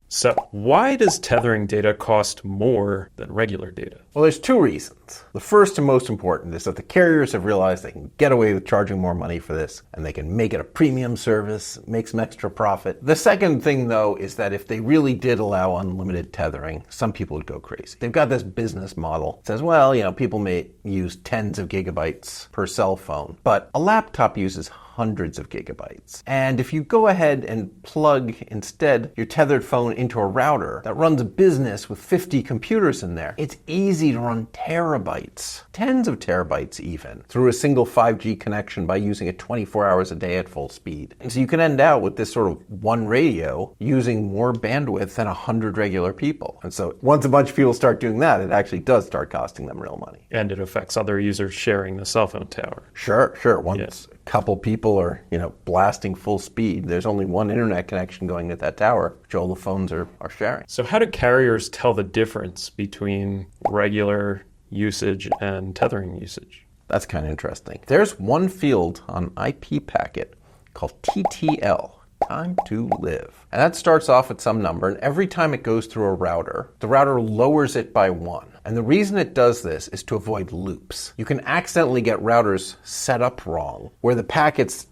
So why does tethering data cost more than regular data? Well, there's two reasons. The first and most important is that the carriers have realized they can get away with charging more money for this, and they can make it a premium service, make some extra profit. The second thing, though, is that if they really did allow unlimited tethering, some people would go crazy. They've got this business model that says, well, people may use tens of gigabytes per cell phone, but a laptop uses hundreds of gigabytes. And if you go ahead and plug instead your tethered phone into a router that runs a business with 50 computers in there, it's easy to run terabytes, tens of terabytes even, through a single 5G connection by using it 24 hours a day at full speed. And so you can end out with this sort of one radio using more bandwidth than 100 regular people. And so once a bunch of people start doing that, it actually does start costing them real money. And it affects other users sharing the cell phone tower. Sure. Once a couple people are, blasting full speed, there's only one internet connection going at that tower, which all the phones are sharing. So how do carriers tell the difference between regular usage and tethering usage? That's kind of interesting. There's one field on IP packet called TTL, time to live. And that starts off at some number, and every time it goes through a router, the router lowers it by 1. And the reason it does this is to avoid loops. You can accidentally get routers set up wrong, where the packets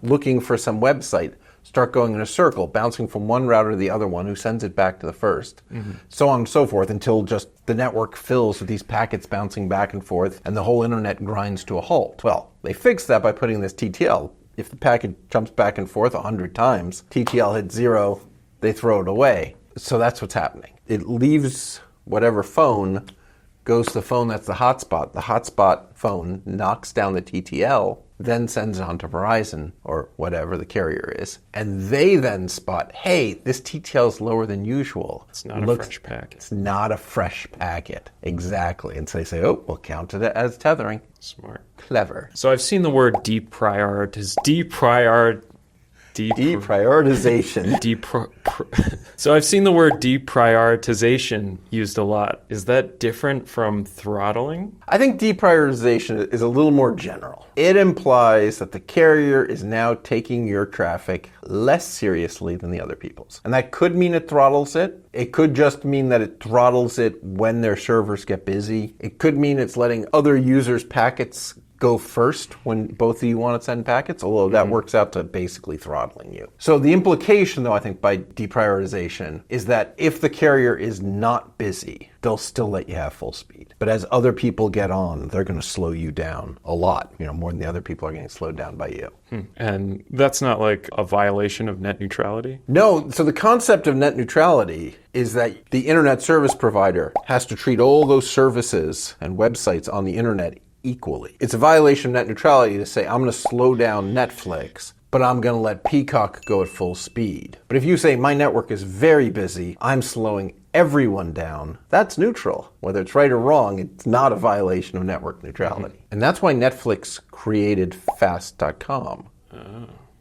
looking for some website start going in a circle, bouncing from one router to the other one, who sends it back to the first, so on and so forth, until just the network fills with these packets bouncing back and forth, and the whole internet grinds to a halt. Well, they fixed that by putting this TTL. If the packet jumps back and forth 100 times, TTL hits 0, they throw it away. So that's what's happening. It leaves whatever phone, goes to the phone that's the hotspot. The hotspot phone knocks down the TTL, then sends it on to Verizon or whatever the carrier is. And they then spot, hey, this TTL is lower than usual. It's not a fresh packet. It's not a fresh packet. Exactly. And so they say, oh, we'll count it as tethering. Smart. Clever. So I've seen the word deprioritization. So I've seen the word deprioritization used a lot. Is that different from throttling? I think deprioritization is a little more general. It implies that the carrier is now taking your traffic less seriously than the other people's. And that could mean it throttles it. It could just mean that it throttles it when their servers get busy. It could mean it's letting other users' packets go first when both of you want to send packets, although that works out to basically throttling you. So the implication, though, I think by deprioritization is that if the carrier is not busy, they'll still let you have full speed. But as other people get on, they're going to slow you down a lot, more than the other people are getting slowed down by you. And that's not like a violation of net neutrality? No. So the concept of net neutrality is that the internet service provider has to treat all those services and websites on the internet equally. It's a violation of net neutrality to say, I'm going to slow down Netflix, but I'm going to let Peacock go at full speed. But if you say, my network is very busy, I'm slowing everyone down, that's neutral. Whether it's right or wrong, it's not a violation of network neutrality. And that's why Netflix created fast.com.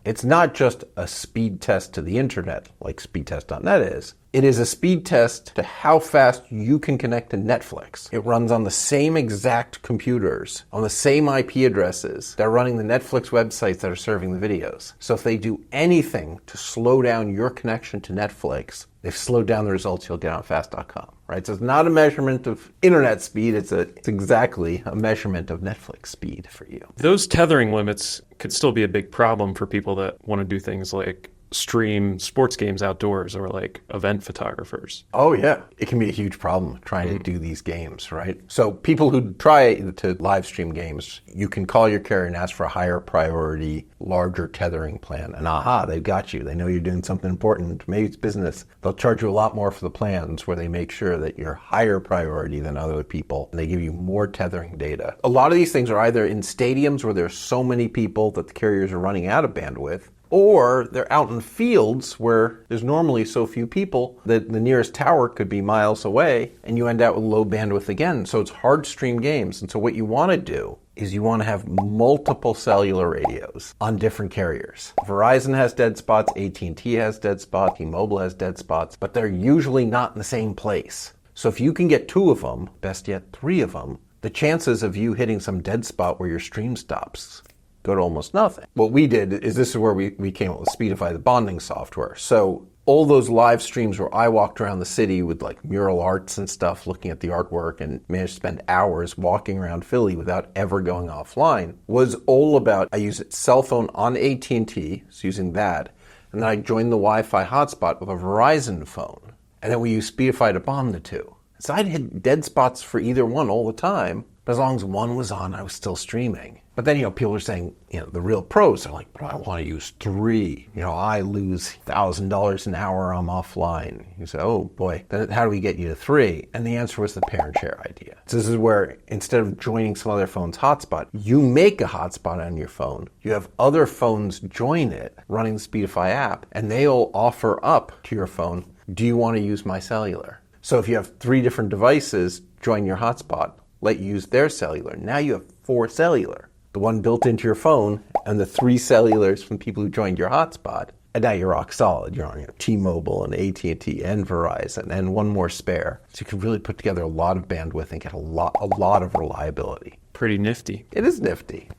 It's not just a speed test to the internet, like speedtest.net is. It is a speed test to how fast you can connect to Netflix. It runs on the same exact computers, on the same IP addresses that are running the Netflix websites that are serving the videos. So if they do anything to slow down your connection to Netflix, they've slowed down the results you'll get on fast.com, right? So it's not a measurement of internet speed, it's exactly a measurement of Netflix speed for you. Those tethering limits could still be a big problem for people that want to do things like stream sports games outdoors or like event photographers. Oh yeah, it can be a huge problem trying to do these games, right? So people who try to live stream games, you can call your carrier and ask for a higher priority, larger tethering plan, and they've got you. They know you're doing something important. Maybe it's business. They'll charge you a lot more for the plans where they make sure that you're higher priority than other people, and they give you more tethering data. A lot of these things are either in stadiums where there's so many people that the carriers are running out of bandwidth, or they're out in fields where there's normally so few people that the nearest tower could be miles away, and you end up with low bandwidth again. So it's hard stream games. And so what you want to do is you want to have multiple cellular radios on different carriers. Verizon has dead spots, AT&T has dead spots, T-Mobile has dead spots, but they're usually not in the same place. So if you can get 2 of them, best yet 3 of them, the chances of you hitting some dead spot where your stream stops go to almost nothing. What we did is this is where we came up with Speedify, the bonding software. So all those live streams where I walked around the city with like mural arts and stuff, looking at the artwork, and managed to spend hours walking around Philly without ever going offline, was all about, I use a cell phone on AT&T, so using that, and then I joined the Wi-Fi hotspot with a Verizon phone, and then we used Speedify to bond the two. So I'd hit dead spots for either one all the time, but as long as one was on, I was still streaming. But then, people are saying, the real pros are like, but I want to use 3. I lose $1,000 an hour, I'm offline. You say, oh boy, then how do we get you to 3? And the answer was the parent share idea. So this is where instead of joining some other phone's hotspot, you make a hotspot on your phone. You have other phones join it, running the Speedify app, and they'll offer up to your phone, do you want to use my cellular? So if you have 3 different devices join your hotspot, let you use their cellular. Now you have 4 cellular. The one built into your phone and the 3 cellulars from people who joined your hotspot. And now you're rock solid. You're on T-Mobile and AT&T and Verizon and one more spare. So you can really put together a lot of bandwidth and get a lot of reliability. Pretty nifty. It is nifty.